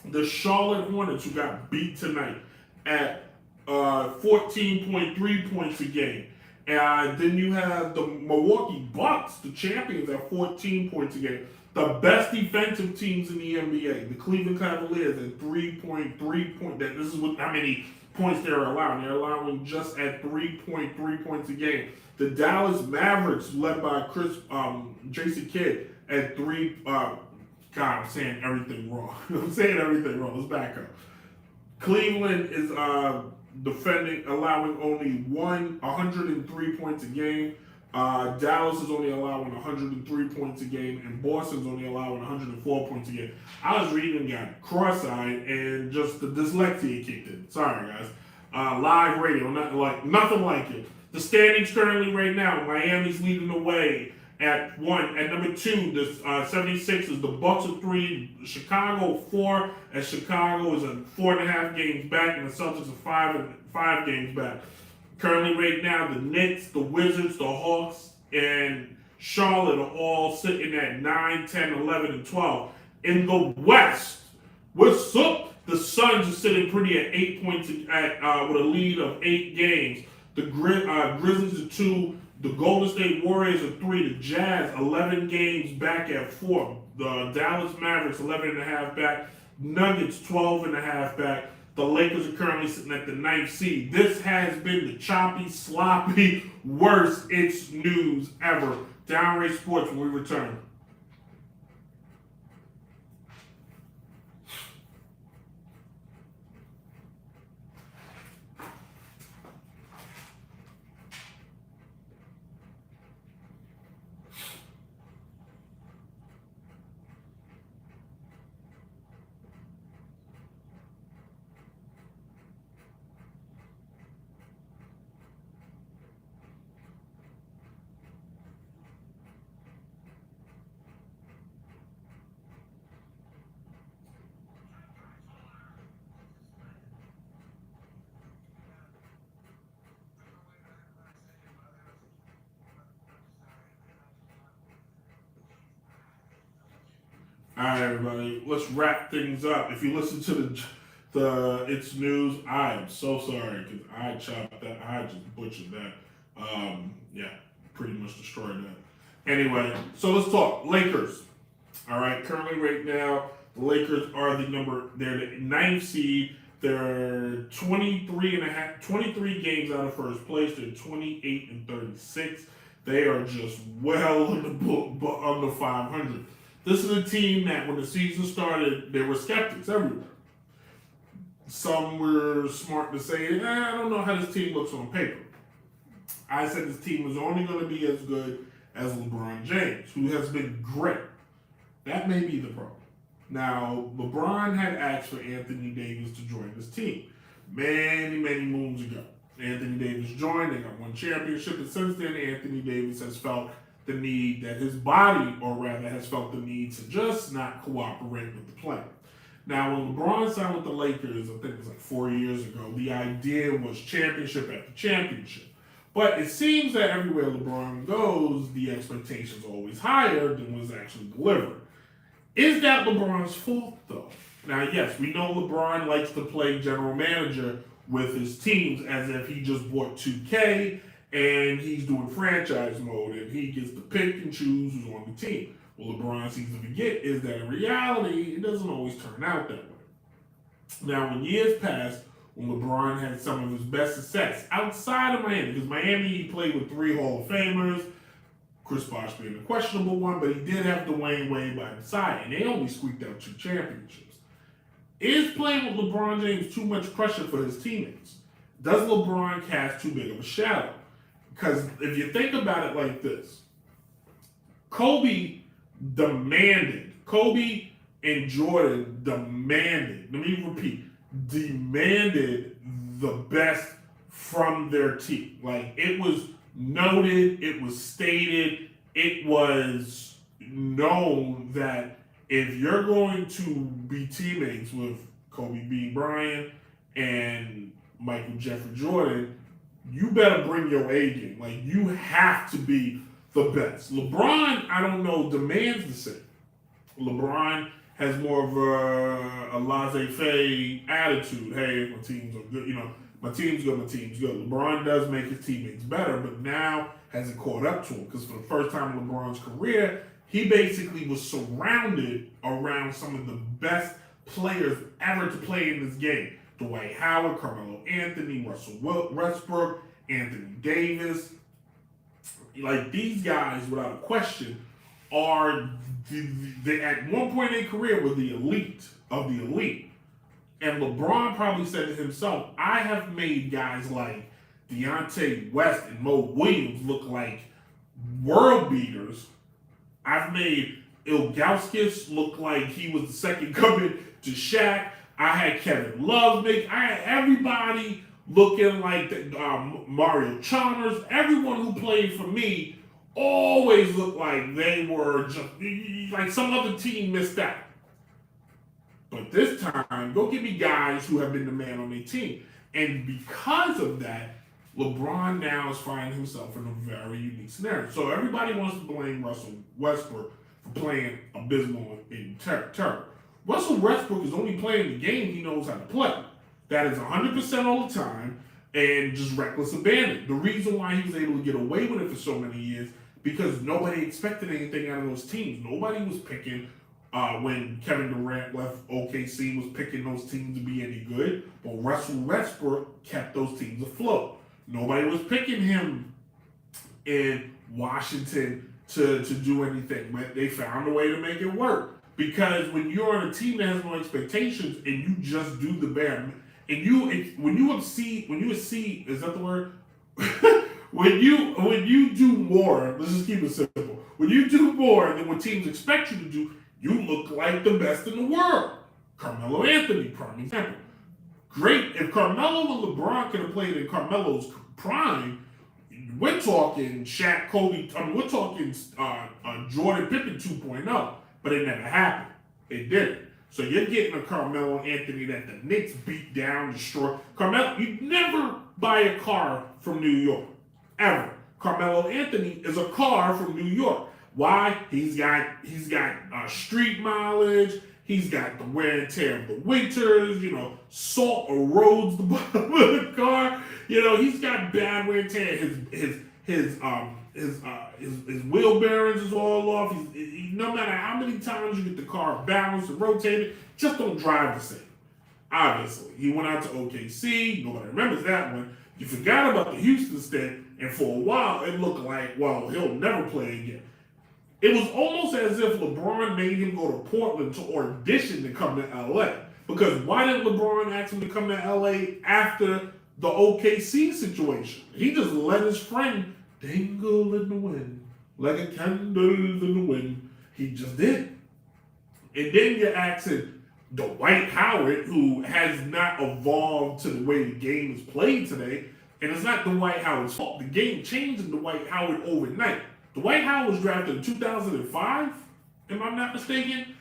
The Charlotte Hornets, who got beat tonight, at 14.3 points a game. Then you have the Milwaukee Bucks, the champions, at 14 points a game. The best defensive teams in the NBA, the Cleveland Cavaliers, at 3.3 points. This is how many points they're allowing. They're allowing just at 3.3 points a game. The Dallas Mavericks, led by Jason Kidd, at 3. God, I'm saying everything wrong. Let's back up. Cleveland is allowing only 103 points a game. Dallas is only allowing 103 points a game, and Boston's only allowing 104 points a game. I was reading and got cross-eyed, and just the dyslexia kicked in. Sorry, guys. Live radio, nothing like it. The standings currently right now, Miami's leading the way at 1. At number 2, the 76ers, the Bucks are 3, Chicago 4, as Chicago is 4.5 games back, and the Celtics are 5 games back. Currently right now, the Knicks, the Wizards, the Hawks, and Charlotte are all sitting at 9, 10, 11, and 12. In the West, what's up? The Suns are sitting pretty at 8 points with a lead of 8 games. The Grizzlies are 2. The Golden State Warriors are 3. The Jazz, 11 games back at 4. The Dallas Mavericks, 11.5 back. Nuggets, 12.5 back. The Lakers are currently sitting at the 9th seed. This has been the choppy, sloppy, worst It's news ever. Downright Sports when we return. All right, everybody, let's wrap things up. If you listen to the It's News, I am so sorry because I chopped that. I just butchered that. Yeah, pretty much destroyed that. Anyway, so let's talk Lakers. All right, currently right now, the Lakers are they're the ninth seed. They're 23 games out of first place. They're 28-36. They are just well under 500. This is a team that when the season started, there were skeptics everywhere. Some were smart to say, I don't know how this team looks on paper. I said this team was only going to be as good as LeBron James, who has been great. That may be the problem. Now, LeBron had asked for Anthony Davis to join this team many, many moons ago. Anthony Davis joined, they got one championship, and since then, Anthony Davis has felt the need that his body, or rather has felt the need to just not cooperate with the plan. Now, when LeBron signed with the Lakers, I think it was like 4 years ago, the idea was championship after championship. But it seems that everywhere LeBron goes, the expectations are always higher than was actually delivered. Is that LeBron's fault, though? Now, yes, we know LeBron likes to play general manager with his teams as if he just bought 2K and he's doing franchise mode and he gets to pick and choose who's on the team. What LeBron seems to forget is that in reality, it doesn't always turn out that way. Now, when years passed, when LeBron had some of his best success outside of Miami, because Miami he played with 3 Hall of Famers, Chris Bosh being a questionable one, but he did have Dwayne Wade by his side, and they only squeaked out 2 championships. Is playing with LeBron James too much pressure for his teammates? Does LeBron cast too big of a shadow? Because if you think about it like this, Kobe and Jordan demanded, let me repeat, demanded the best from their team. Like, it was noted, it was stated, it was known that if you're going to be teammates with Kobe B. Bryant and Michael Jeffrey Jordan, you better bring your A game. Like, you have to be the best. LeBron, I don't know, demands the same. LeBron has more of a laissez-faire attitude. Hey, my teams are good, my team's good, my team's good. LeBron does make his teammates better, but now hasn't caught up to him because for the first time in LeBron's career, he basically was surrounded around some of the best players ever to play in this game. Dwight Howard, Carmelo Anthony, Russell Westbrook, Anthony Davis. Like, these guys, without a question, are they at one point in their career were the elite of the elite. And LeBron probably said to himself, I have made guys like Deontay West and Mo Williams look like world beaters. I've made Ilgauskas look like he was the second coming to Shaq. I had Kevin Love I had everybody looking like Mario Chalmers. Everyone who played for me always looked like they were just like some other team missed out. But this time, go give me guys who have been the man on their team. And because of that, LeBron now is finding himself in a very unique scenario. So everybody wants to blame Russell Westbrook for playing abysmal in terror. Russell Westbrook is only playing the game he knows how to play. That is 100% all the time and just reckless abandon. The reason why he was able to get away with it for so many years because nobody expected anything out of those teams. Nobody was picking when Kevin Durant left OKC was picking those teams to be any good, but Russell Westbrook kept those teams afloat. Nobody was picking him in Washington to do anything, but they found a way to make it work. Because when you're on a team that has no expectations and you just do the bare, and when you exceed, is that the word? when you do more, let's just keep it simple. When you do more than what teams expect you to do, you look like the best in the world. Carmelo Anthony, prime example. Great. If Carmelo and LeBron could have played in Carmelo's prime, we're talking Shaq, Kobe. We're talking Jordan Pippen 2.0. But it never happened. It didn't. So you're getting a Carmelo Anthony that the Knicks beat down, destroyed. Carmelo, you never buy a car from New York. Ever. Carmelo Anthony is a car from New York. Why? He's got street mileage. He's got the wear and tear of the winters. Salt erodes the bottom of the car. He's got bad wear and tear. His wheel bearings is all off. No matter how many times you get the car balanced and rotated, just don't drive the same. Obviously, he went out to OKC. Nobody remembers that one. You forgot about the Houston stint, and for a while, it looked like, well, he'll never play again. It was almost as if LeBron made him go to Portland to audition to come to LA. Because why didn't LeBron ask him to come to LA after the OKC situation? He just let his friend dangle in the wind like a candle in the wind. He just did. And then you're asking Dwight Howard, who has not evolved to the way the game is played today, and it's not Dwight Howard's fault. The game changed in Dwight Howard overnight. Dwight Howard was drafted in 2005, if I'm not mistaken.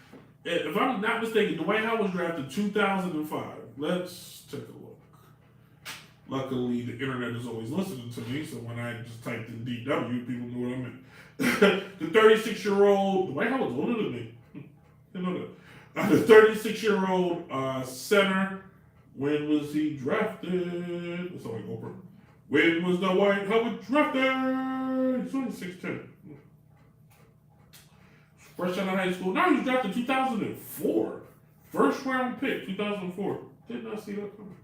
If I'm not mistaken, Dwight Howard was drafted in 2005. Let's take a look. Luckily, the internet is always listening to me, so when I just typed in DW, people knew what I meant. The 36-year-old, Dwight Howard's older than me. I know that. The 36-year-old center, when was he drafted? That's like Oprah. When was Dwight Howard drafted? He's only 6'10". Fresh out of high school. No, he was drafted in 2004. First round pick, 2004. Did not see that coming.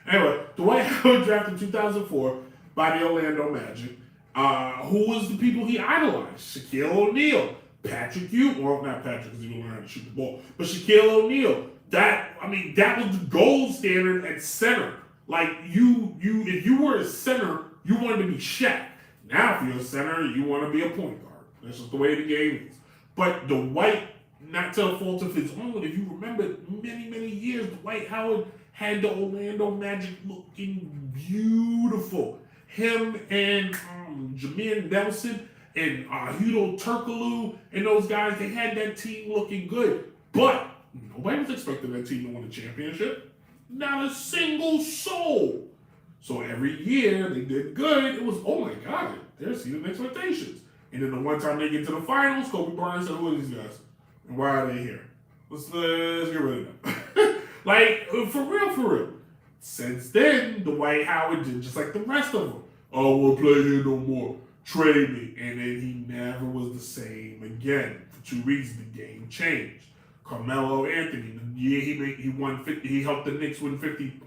Anyway, Dwight Howard drafted in 2004 by the Orlando Magic. Who was the people he idolized? Shaquille O'Neal. Patrick Ewing, well, not Patrick because he didn't learn how to shoot the ball, but Shaquille O'Neal. That was the gold standard at center. Like if you were a center, you wanted to be Shaq. Now, if you're a center, you want to be a point guard. That's just the way the game is. But Dwight, not to a fault of his own, if you remember many, many years, Dwight Howard had the Orlando Magic looking beautiful. Him and Jameer Nelson and Hudo Turkoglu and those guys, they had that team looking good. But nobody was expecting that team to win a championship. Not a single soul. So every year they did good. It was, oh my God, they're exceeding expectations. And then the one time they get to the finals, Kobe Bryant said, who are these guys? And why are they here? Let's get rid of them. Like, for real. Since then, Dwight Howard did just like the rest of them. Oh, we'll play here no more. Trade me. And then he never was the same again. For 2 reasons, the game changed. Carmelo Anthony, the year he won 50, he helped the Knicks win 50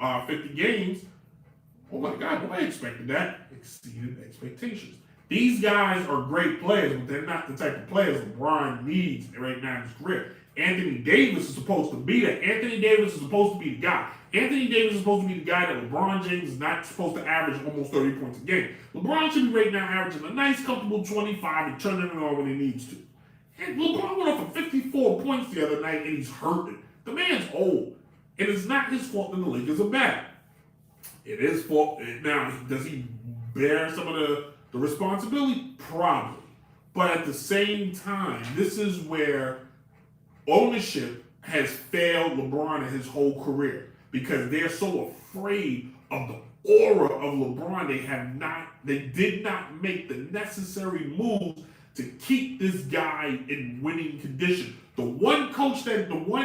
games. Oh my God, nobody expected that. Exceeded expectations. These guys are great players, but they're not the type of players LeBron needs right now in his career. Anthony Davis is supposed to be that. Anthony Davis is supposed to be the guy. Anthony Davis is supposed to be the guy that LeBron James is not supposed to average almost 30 points a game. LeBron should be right now averaging a nice, comfortable 25 and turning it on when he needs to. And LeBron went off for 54 points the other night, and he's hurting. The man's old. And it's not his fault that the Lakers are bad. It is fault. Now, does he bear some of the responsibility? Probably. But at the same time, this is where ownership has failed LeBron in his whole career because they're so afraid of the aura of LeBron. They did not make the necessary moves to keep this guy in winning condition. The one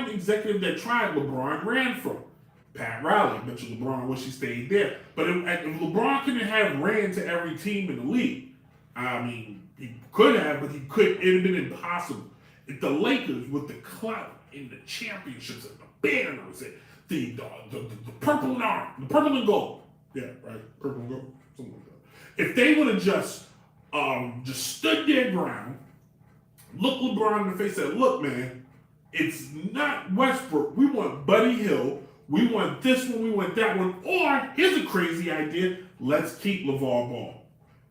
executive that tried, LeBron ran from. Pat Riley. I bet you LeBron wish he stayed there. But if LeBron couldn't have ran to every team in the league, I mean, he could have, but he couldn't. It would have been impossible. If the Lakers with the clout in the championships and the banners and the purple and orange, the purple and gold, yeah, right, purple and gold, something like that. If they would have just stood their ground, looked LeBron in the face, and said, "Look, man, it's not Westbrook. We want Buddy Hill. We want this one. We want that one. Or here's a crazy idea: let's keep LeVar Ball.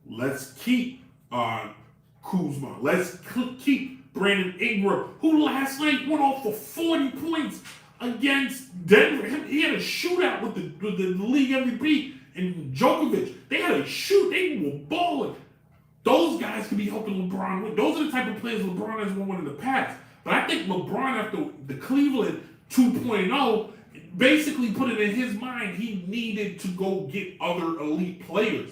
Let's keep Kuzma. Let's keep Brandon Ingram, who last night went off for 40 points against Denver. He had a shootout with the league MVP and Djokovic. They had a shoot. They were balling. Those guys could be helping LeBron win. Those are the type of players LeBron has won in the past. But I think LeBron, after the Cleveland 2.0, basically put it in his mind he needed to go get other elite players.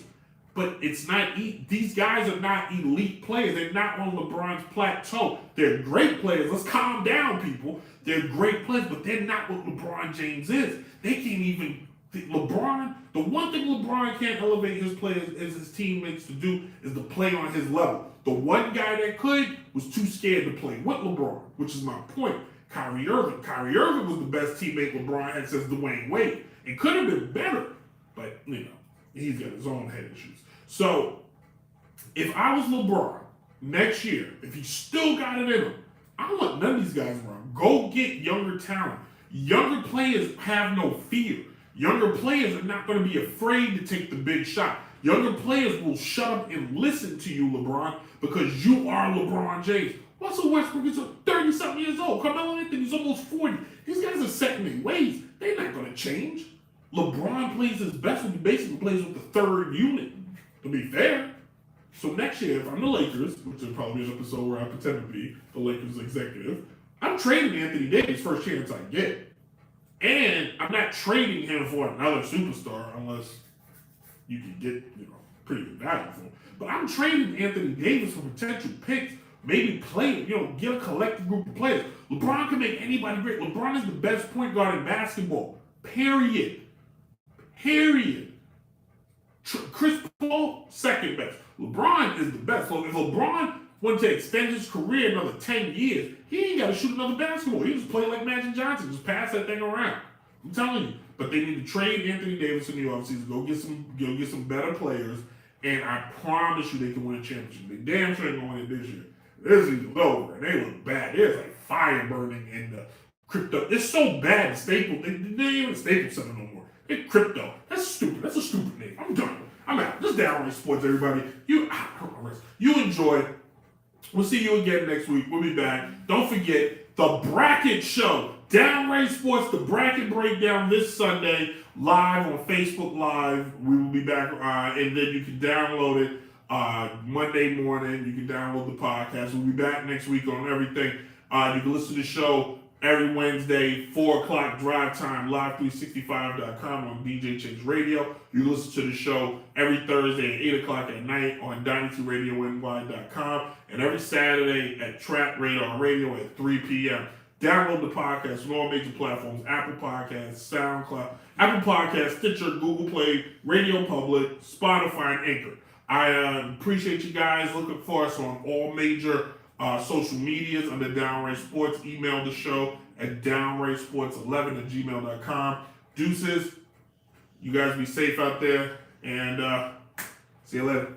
but it's not. These guys are not elite players. They're not on LeBron's plateau. They're great players. Let's calm down, people. They're great players, but they're not what LeBron James is. They can't even. LeBron, the one thing LeBron can't elevate his players as his teammates to do is to play on his level. The one guy that could was too scared to play with LeBron, which is my point. Kyrie Irving. Kyrie Irving was the best teammate LeBron had since Dwayne Wade. It could have been better, but he's got his own head issues. So if I was LeBron next year, if he still got it in him, I don't want none of these guys around. Go get younger talent. Younger players have no fear. Younger players are not going to be afraid to take the big shot. Younger players will shut up and listen to you, LeBron, because you are LeBron James. Russell Westbrook is 30-something years old. Carmelo Anthony's almost 40. These guys are set in their ways. They're not going to change. LeBron plays his best when he basically plays with the third unit, to be fair. So next year, if I'm the Lakers, which will probably be an episode where I pretend to be the Lakers executive, I'm trading Anthony Davis first chance I get. And I'm not trading him for another superstar unless you can get, pretty good value for him. But I'm trading Anthony Davis for potential picks, maybe play, get a collective group of players. LeBron can make anybody great. LeBron is the best point guard in basketball. Period. Chris Paul, second best. LeBron is the best. So if LeBron wanted to extend his career another 10 years, he ain't got to shoot another basketball. He just play like Magic Johnson. Just pass that thing around. I'm telling you. But they need to trade Anthony Davis in the offseason. Go get some better players. And I promise you they can win a championship. They damn sure ain't going to win it this year. This season's over. And they look bad. There's like fire burning in the crypto. It's so bad. The Staples. They ain't even Staples Center no more. It's crypto. That's stupid. That's a stupid name. I'm done. I'm out. This is Downright Sports, everybody. You enjoyed. We'll see you again next week. We'll be back. Don't forget the bracket show. Downright Sports, the bracket breakdown this Sunday, live on Facebook Live. We will be back, and then you can download it Monday morning. You can download the podcast. We'll be back next week on everything. You can listen to the show every Wednesday, 4 o'clock drive time, live365.com on DJ Change Radio. You listen to the show every Thursday at 8 o'clock at night on DynastyRadioNY.com, and every Saturday at Trap Radar Radio at 3 p.m. Download the podcast on all major platforms: Apple Podcasts, SoundCloud, Apple Podcasts, Stitcher, Google Play, Radio Public, Spotify, and Anchor. I appreciate you guys. Looking for us on all major social medias under Downright Sports. Email the show at downrightsports11@gmail.com. Deuces. You guys be safe out there, and see you later.